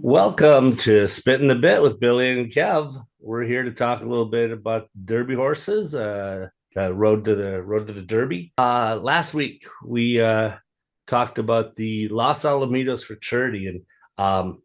Welcome to Spitting the Bit with Billy and Kev. We're here to talk a little bit about Derby horses, road to the Derby. Last week we talked about the Los Alamitos Futurity, and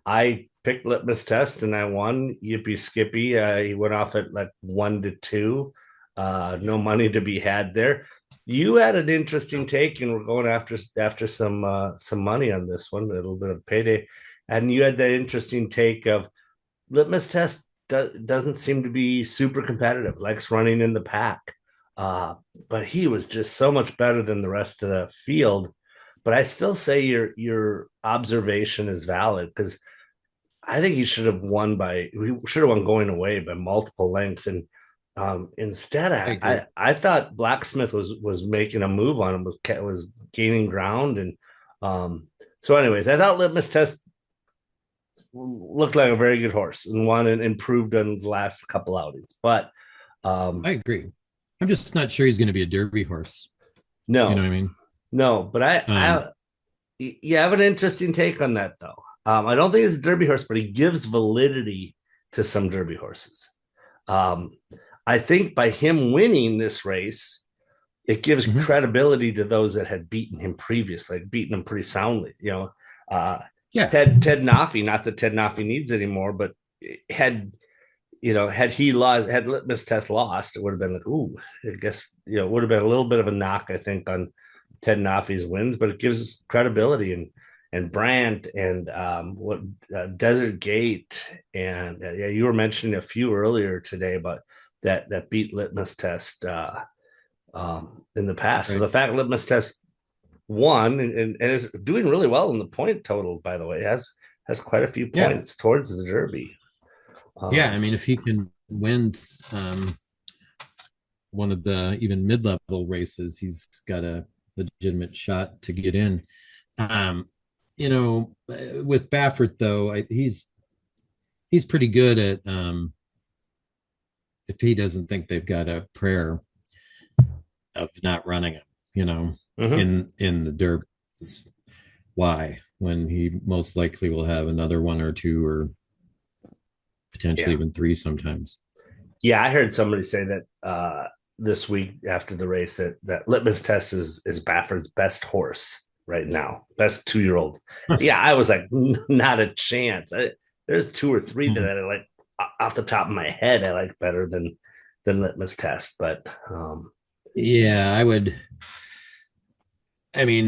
I picked Litmus Test and I won. Yippee Skippy! He went off at like 1-2. No money to be had there. You had an interesting take, and we're going after some money on this one, a little bit of payday. And you had that interesting take of Litmus Test doesn't seem to be super competitive, likes running in the pack. Uh, but he was just so much better than the rest of the field. But I still say your observation is valid because I think he should have won going away by multiple lengths. And instead, I agree. I thought Blacksmith was making a move on him, was gaining ground. And so, anyways, I thought Litmus Test looked like a very good horse and won and improved on the last couple outings. But I um, agree. I'm just not sure he's going to be a Derby horse. You know what no, I mean? no. But Um, you have an interesting take on that, though. I don't think he's a Derby horse, but he gives validity to some Derby horses. Um, I think by him winning this race, it gives mhm. credibility to those that had beaten him previously, like beaten him pretty soundly. Uh, Yeah, Ted Naffy, not that Ted Naffy needs anymore, but had had he lost, had Litmus Test lost, it would have been like, ooh, I guess, it would have been a little bit of a knock, I think, on Ted Naffy's wins, but it gives credibility and Brandt and what Desert Gate and yeah, you were mentioning a few earlier today about that beat Litmus Test in the past. So right. the fact Litmus Test won and is doing really well in the point total, by the way, has quite a few Yeah, points towards the Derby. yeah. Um, I mean, if he can win one of the even mid-level races, he's got a legitimate shot to get in. Um, with Baffert though, he's pretty good at if he doesn't think they've got a prayer of not running him, you know, mhm. in the Derby. Why? When he most likely will have another one or two or potentially Yeah. even three sometimes. Yeah, I heard somebody say that this week after the race that Litmus Test is Baffert's best horse right now, best 2-year-old. Yeah, I was like, not a chance. There's two or three that I like off the top of my head. I like better than Litmus Test, but Yeah, I would. I mean,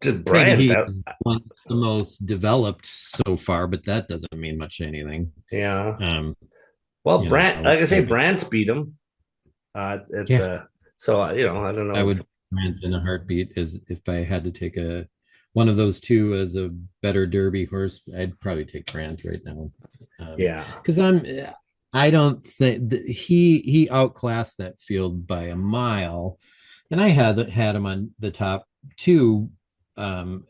just maybe Brandt. he's one that's the most developed so far, but that doesn't mean much anything. Yeah. Um, Well, you Brandt, know, like I say, I, Brandt beat him at yeah, the. So I don't I know. would rent in a heartbeat as if I had to take a one of those two as a better Derby horse. I'd probably take Grant right now, Yeah, because I don't think he outclassed that field by a mile, and I had him on the top two, um,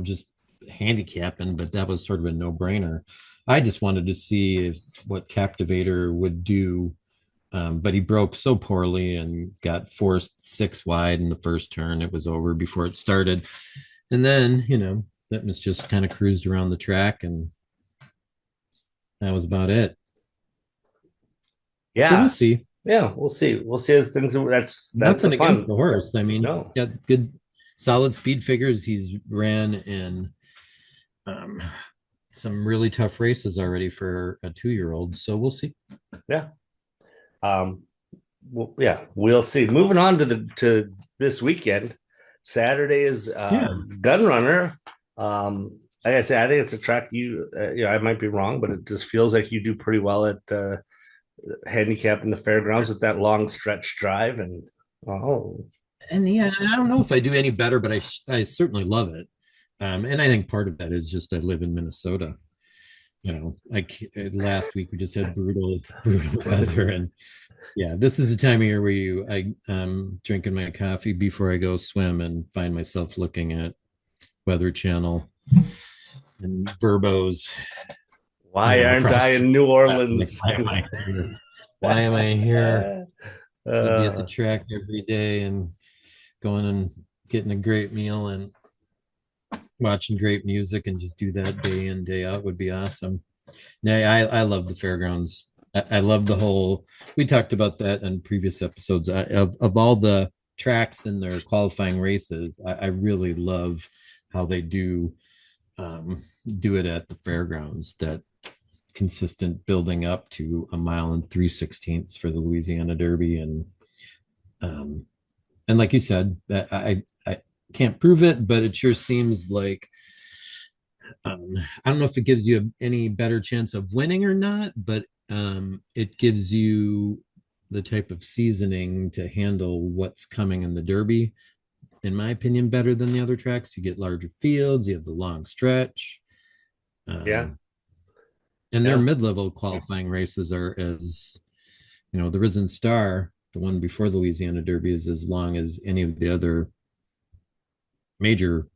just handicapping, but that was sort of a no brainer. I just wanted to see what Captivator would do, but he broke so poorly and got forced six wide in the first turn. It was over before it started. And then, that was just kind of cruised around the track, and that was about it. So we'll yeah, see. yeah. We'll see. We'll see as things. That's the Nothing against fun. the horse. I mean, he's No, got good, solid speed figures. He's ran in um, some really tough races already for a 2-year-old. So we'll see. yeah. Um, well, yeah, we'll see. Moving on to this weekend. Saturday is Yeah. Gun Runner. Like I said, I think it's a track I might be wrong, but it just feels like you do pretty well at handicap in the fairgrounds with that long stretch drive. And oh, And yeah, I don't know if I do any better, but I certainly love it. And I think part of that is just I live in Minnesota. Like last week we just had brutal weather, and yeah, this is the time of year where I'm drinking my coffee before I go swim and find myself looking at Weather Channel and Verbos, why aren't I across the in New like, Orleans? why am I here? Why am I here? I'd be at the uh, track every day and going and getting a great meal and watching great music and just do that day in, day out would be awesome. Yeah, I love the fairgrounds. I love the whole. We talked about that in previous episodes. Of all the tracks in their qualifying races, I really love how they um, do it at the fairgrounds. That consistent building up to a mile and 3/16 for the Louisiana Derby, um, and like you said, I can't prove it, but it sure seems like I don't know if it gives you any better chance of winning or not, but it gives you the type of seasoning to handle what's coming in the Derby. In my opinion, better than the other tracks. You get larger fields, you have the long stretch, Yeah, um, and their yeah, mid-level qualifying races are as the Risen Star, the one before the Louisiana Derby, is as long as any of the other major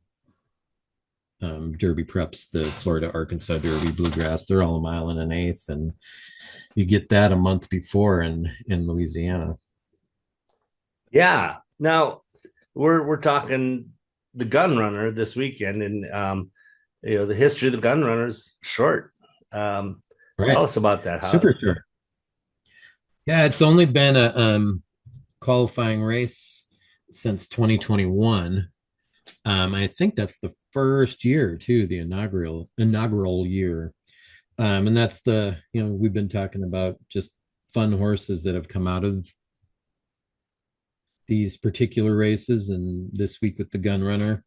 Derby preps, the Florida Arkansas Derby, Bluegrass. They're all a mile and an eighth, and you get that a month before in Louisiana. yeah. Now we're talking the gun runner this weekend, and the history of the gun runner's short. Tell Right. us about that. How? Super sure. Yeah, it's only been a qualifying race since 2021. I think that's the first year too, the inaugural year. And that's we've been talking about just fun horses that have come out of these particular races, and this week with the gun runner.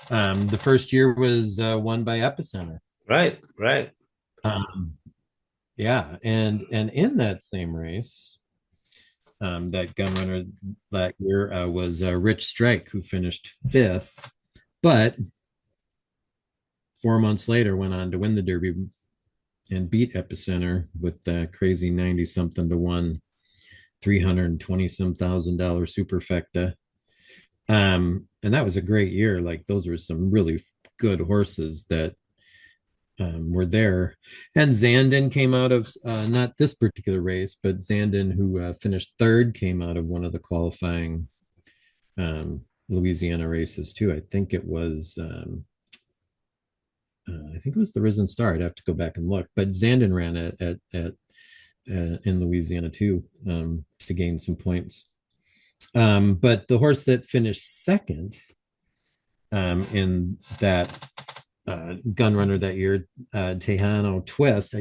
The first year was won by Epicenter. Right, right. Um, yeah, and in that same race, that gun runner that year was Rich Strike, who finished fifth, but 4 months later went on to win the Derby and beat Epicenter with the crazy 90 something to one, 320 some $1,000 superfecta. And that was a great year. Like those were some really good horses that were there. And Zandon came out of not this particular race, but Zandon, who finished third, came out of one of the qualifying Louisiana races too. I think it was the Risen Star. I'd have to go back and look, but Zandon ran at in Louisiana too, to gain some points. But the horse that finished second in that gun runner that year, Tejano Twist.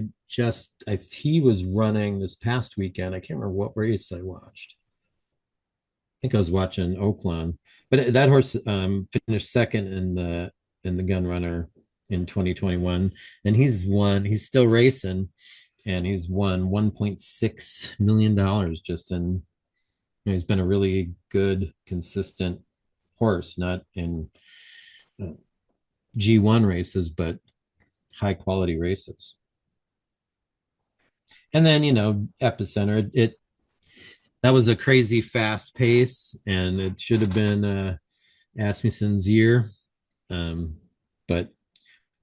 He was running this past weekend. I can't remember what race I watched. I think I was watching Oaklawn, but that horse finished second in the gun runner in 2021, and He's still racing, and he's won 1.6 million dollars just in. He's been a really good, consistent horse, not in uh, G1 races, but high quality races. And then Epicenter, it that was a crazy fast pace, and it should have been Asmussen's year, um, but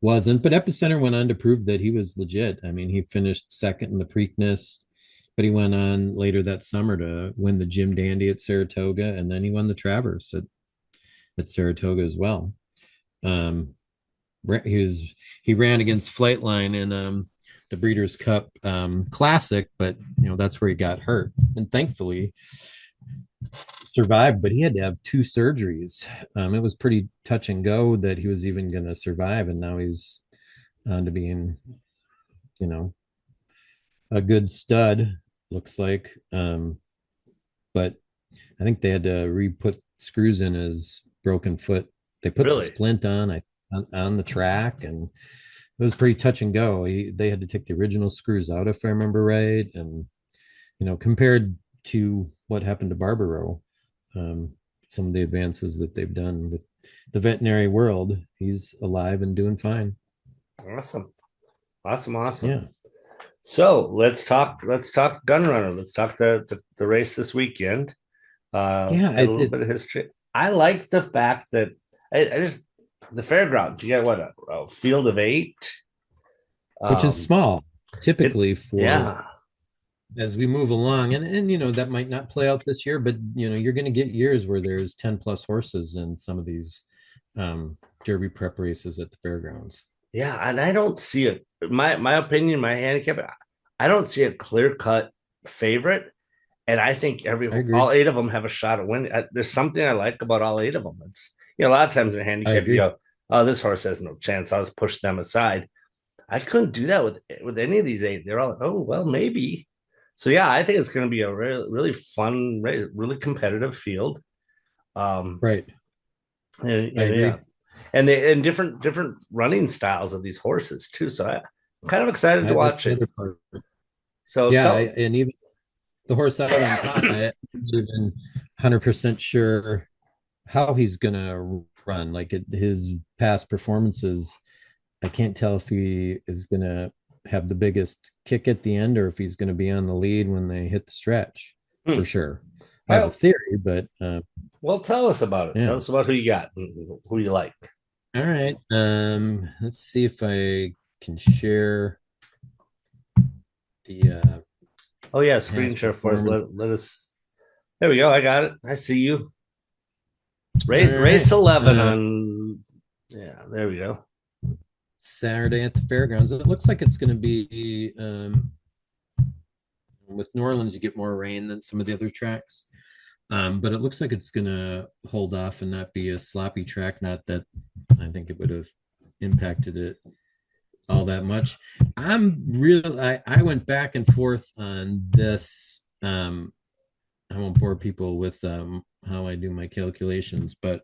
wasn't. But Epicenter went on to prove that he was legit. I mean, he finished second in the Preakness, but he went on later that summer to win the Jim Dandy at Saratoga, and then he won the Travers at Saratoga as well. Um, he ran against Flightline in the Breeders' Cup Classic, but that's where he got hurt, and thankfully survived. But he had to have two surgeries. It was pretty touch and go that he was even going to survive, and now he's on to being, you know, a good stud. Looks like, but I think they had to re-put screws in his broken foot. They put the Really? splint on the track, and it was pretty touch and go. They had to take the original screws out, if I remember right. And compared to what happened to Barbaro, um, some of the advances that they've done with the veterinary world, he's alive and doing fine. Awesome. Awesome. Awesome. Yeah, So let's talk gun runner. Let's talk the race this weekend. yeah. Get a little bit of history. I like the fact that I just the fairgrounds. You get what a field of eight. Which is Um, small, it typically for yeah, as we move along, and that might not play out this year, but you're going to get years where there's 10 plus horses in some of these Derby prep races at the fairgrounds. Yeah, and I don't see it. My opinion, my handicap, I don't see a clear cut favorite. And I think I agree. all eight of them have a shot at winning. There's something I like about all eight of them. It's a lot of times in a I handicap, you agree. go, "Oh, this horse has no chance. I'll just push them aside." I couldn't do that with any of these eight. They're all, "Oh, well, maybe." So yeah, I think it's going to be a really fun, really competitive field. Um, Right. I and yeah, agree. and different running styles of these horses too. So I'm kind of excited to That's watch the it. other part. So Yeah, tell, and even the horse out on top, I'm not even 100% sure how he's gonna run. Like his past performances, I can't tell if he is gonna have the biggest kick at the end or if he's gonna be on the lead when they hit the stretch for hmm, sure. I have a well, theory, but well, tell us about it. Tell yeah. us about who you got and who you like. All right. Let's see if I can share the Oh yeah, screen past share for us. performance. Let us. There we go. I got it. I see you. All Race right. 11 on. Yeah, there we go. Saturday at the fairgrounds. It looks like it's going to be with New Orleans. You get more rain than some of the other tracks, but it looks like it's going to hold off and not be a sloppy track. Not that I think it would have impacted it all that much. I went back and forth on this. I won't bore people with how I do my calculations, but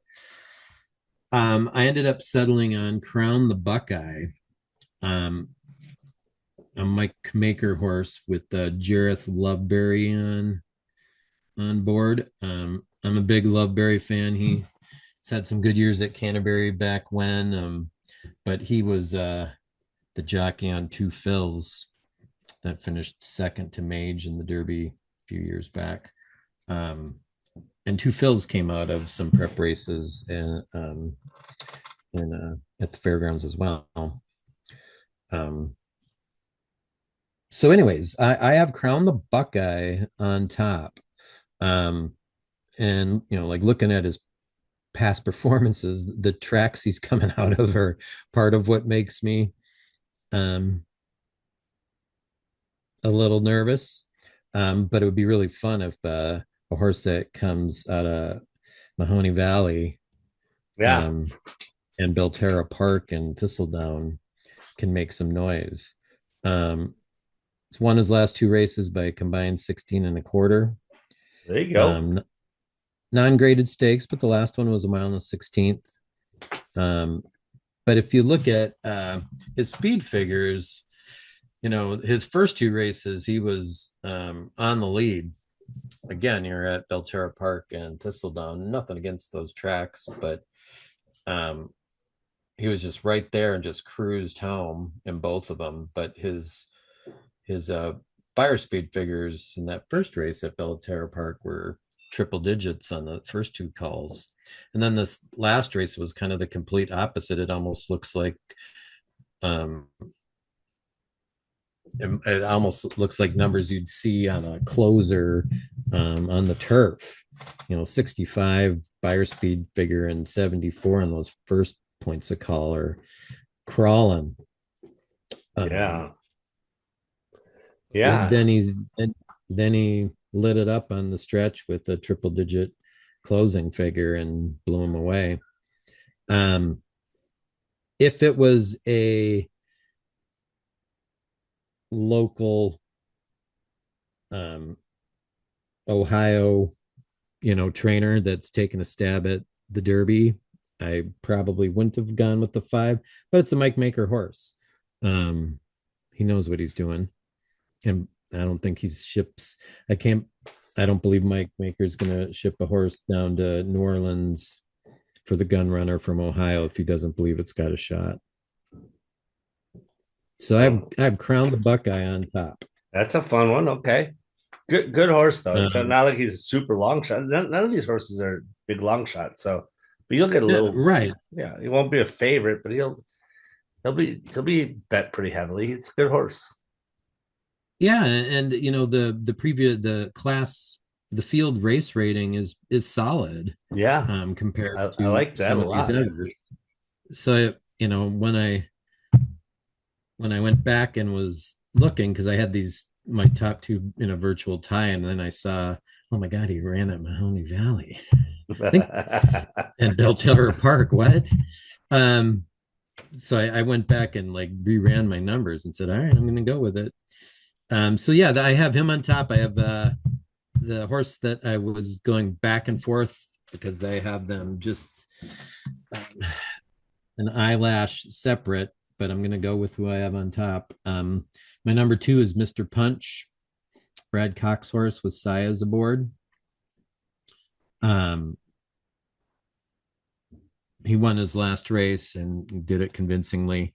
I ended up settling on Crown the Buckeye, um, a Mike Maker horse with Jareth Loveberry on board. I'm a big Loveberry fan. He's had some good years at Canterbury back when, but he was the jockey on Two Phils that finished second to Mage in the Derby a few years back. Um, and Two Phils came out of some prep races at the fairgrounds as well. Um, so, anyways, I have Crown the Buckeye on top. Um, and like looking at his past performances, the tracks he's coming out of are part of what makes me um a little nervous. But it would be really fun if a horse that comes out of Mahoney Valley Yeah, um and Belterra Park and Thistledown can make some noise. It's won his last two races by a combined 16 and a quarter. there you go. Um, non-graded stakes, but the last one was a mile and a 16th. Um, but if you look at his speed figures, his first two races, he was on the lead. Again, you're at Belterra Park and Thistledown. Nothing against those tracks, but um, he was just right there and just cruised home in both of them. But his fire speed figures in that first race at Belterra Park were triple digits on the first two calls. And then this last race was kind of the complete opposite. It almost looks like um it almost looks like numbers you'd see on a closer on the turf. 65 buyer speed figure and 74 in those first points of call are crawling. Um, Yeah, and yeah, then he lit it up on the stretch with a triple digit closing figure and blew him away. Um, if it was a local um, Ohio, trainer that's taken a stab at the Derby, I probably wouldn't have gone with the 5, but it's a Mike Maker horse. Um, he knows what he's doing, and I don't think he ships. I can't. I don't believe Mike Maker's going to ship a horse down to New Orleans for the gun runner from Ohio if he doesn't believe it's got a shot. So oh, I've crowned the Buckeye on top. that's a fun one. Okay, good horse though. It's Um, not like he's a super long shot. None of these horses are big long shots. So, but you'll get a yeah, little. right. Yeah, he won't be a favorite, but he'll be bet pretty heavily. It's a good horse. Yeah, and the class, the field race rating is solid Yeah, compared I to like that a some of these lot. others. So when I went back and was looking, because I had these my top two in a virtual tie, and then I saw, oh my God, he ran at Mahoney Valley. I think and Belterra Park. What? Um, so I went back and like reran my numbers and said, all right, I'm going to go with it. So yeah, I have him on top. I have the horse that I was going back and forth because I have them just um, an eyelash separate, but I'm going to go with who I have on top. My number two is Mr. Punch. Brad Cox horse with Sayas aboard. Um, he won his last race and did it convincingly.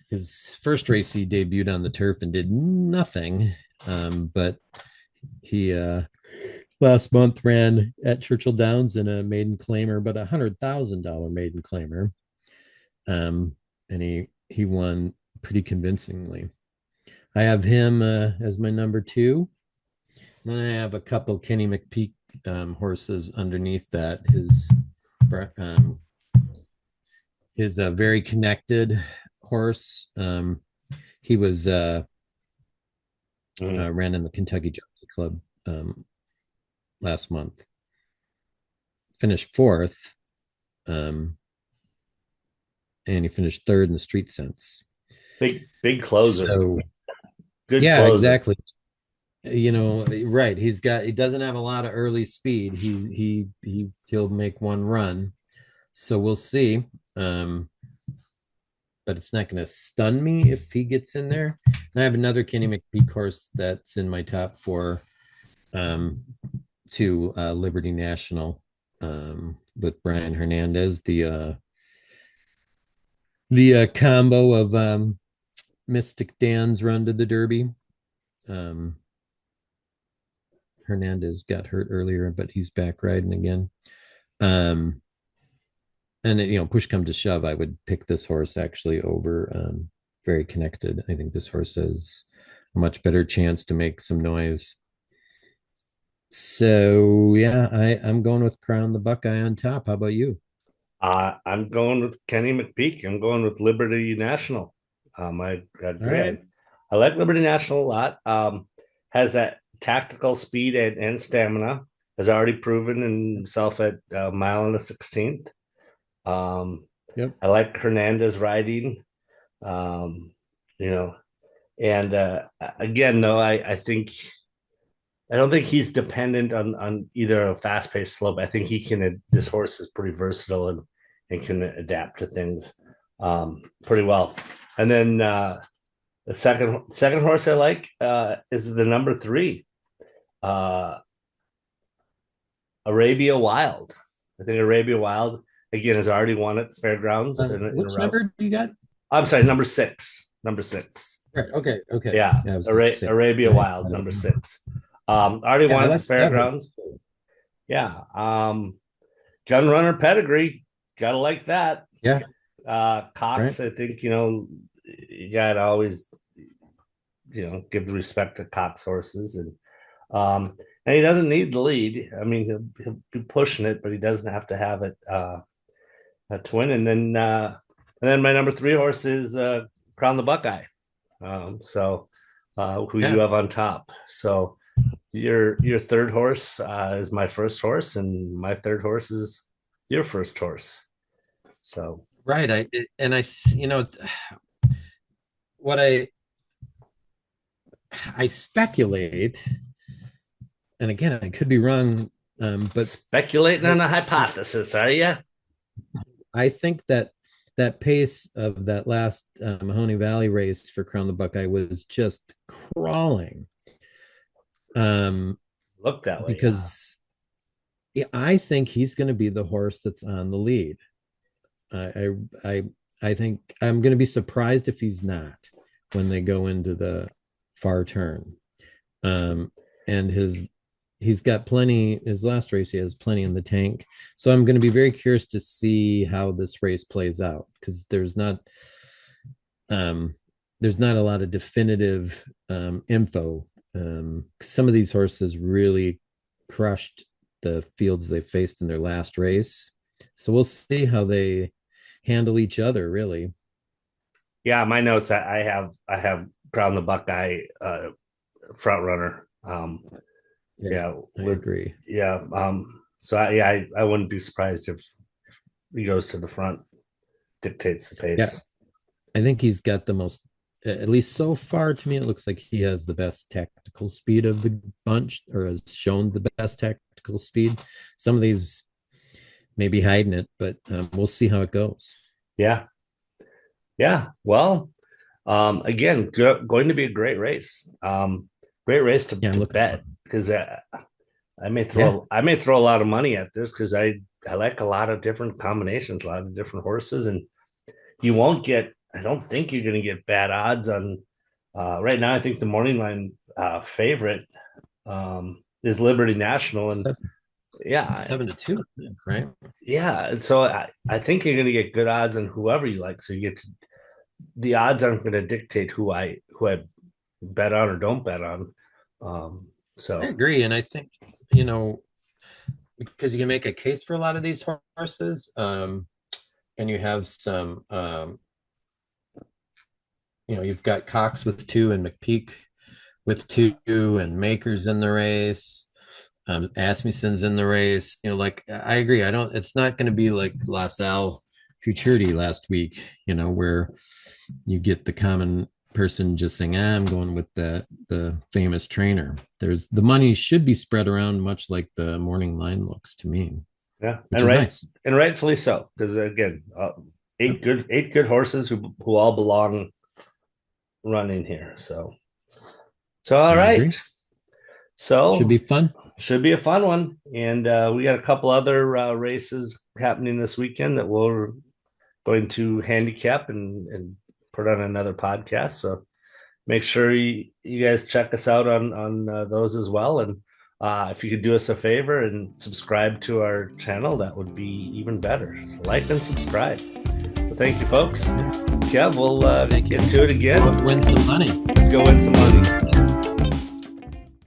His first race, he debuted on the turf and did nothing. But he last month ran at Churchill Downs in a maiden claimer, but $100,000 maiden claimer. And he won pretty convincingly. I have him as my number two. And then I have a couple Kenny McPeak horses underneath that. Um, his very connected horse. He was Mhm. ran in the Kentucky Jockey Club last month. Finished fourth, um, and he finished third in the Street Sense. Big closer, So good yeah, closer. exactly. Right. He doesn't have a lot of early speed. He'll make one run. So we'll see. Um, but it's not going to stun me if he gets in there. And I have another Kenny McPeak horse that's in my top four, um, to Liberty National, with Brian Hernandez, the combo of Mystic Dan's run to the Derby. Um, Hernandez got hurt earlier, but he's back riding again. Um, and push come to shove, I would pick this horse actually over very connected. I think this horse has a much better chance to make some noise. So yeah, I'm going with Crown the Buckeye on top. How about you? I'm going with Kenny McPeak. I'm going with Liberty National. I All agree. right. I like Liberty National a lot. Has that tactical speed and stamina. Has already proven himself at a mile and a 16th. Um, Yep. I like Hernandez riding. Um, you know, and again, though, I don't think he's dependent on either a fast paced slope. I think he can. This horse is pretty versatile and can adapt to things pretty well. And then the second horse I like is the number three, uh, Arabia Wild. I think Arabia Wild again has already won at the fairgrounds in a Which row. number do you got? I'm sorry, number six. Number six. Right. Okay. Okay. Yeah, Yeah, I was going to say. Arabia Wild, I don't number know. six. Already Yeah, won I at the like that horse. fairgrounds. Yeah. Gun runner pedigree. Gotta like that. Yeah. Right. Cox, I think, you gotta always, give the respect to Cox horses and he doesn't need the lead. I mean, he'll be pushing it, but he doesn't have to have it to win. And then my number three horse is Crown the Buckeye. Who you Yeah. have on top. So your third horse is my first horse, and my third horse is your first horse. So Right. And I, what I speculate, and again, I could be wrong, but speculating I, on a hypothesis, are you? I think that that pace of that last Mahoney Valley race for Crown the Buckeye was just crawling. Um, Look that way, yeah. because yeah, I think he's going to be the horse that's on the lead. I I I think I'm going to be surprised if he's not when they go into the far turn. Um, and he's got plenty. His last race, he has plenty in the tank. So I'm going to be very curious to see how this race plays out because um, there's not a lot of definitive info. Some of these horses really crushed the fields they faced in their last race. So we'll see how they handle each other, really. Yeah, my notes. I have Crown the Buckeye front runner. Yeah, Yeah, I with agree. yeah. So I wouldn't be surprised if he goes to the front, dictates the Yeah, pace. I think he's got the most, at least so far to me, it looks like he has the best tactical speed of the bunch, or has shown the best tactical speed. Some of these may be hiding it, but we'll see how it goes. Yeah, yeah. Well, again, going to be a great race. Great race Yeah, I'm to looking for bet it. because Yeah, I may throw a lot of money at this because I like a lot of different combinations, a lot of different horses, and you won't get. I don't think you're going to get bad odds on. Right now, I think the morning line favorite is Liberty National, and seven, yeah, 7-2, I think, right? yeah. And so I think you're going to get good odds on whoever you like. So you get to, the odds aren't going to dictate who I bet on or don't bet on. I So agree. And I think, you know, because you can make a case for a lot of these horses, and you have some, you've got Cox with two and McPeak with two and Makers in the race. Asmussen's in the race. Like I agree. I don't. It's not going to be like Los Al Futurity last week. Where you get the common person just saying, "I'm going with the famous trainer." There's the money should be spread around, much like the morning line looks to me, yeah, which is nice. and rightfully so because again, eight good horses who all belong running here. So all I agree. right. Should So be fun. should be a fun one, and we got a couple other races happening this weekend that we're going to handicap and put on another podcast. So make sure you guys check us out on those as well. And if you could do us a favor and subscribe to our channel, that would be even better. So like and subscribe. So thank you, folks. Kev, we'll Thank you. get to it again. Go win some money. Let's go win some money.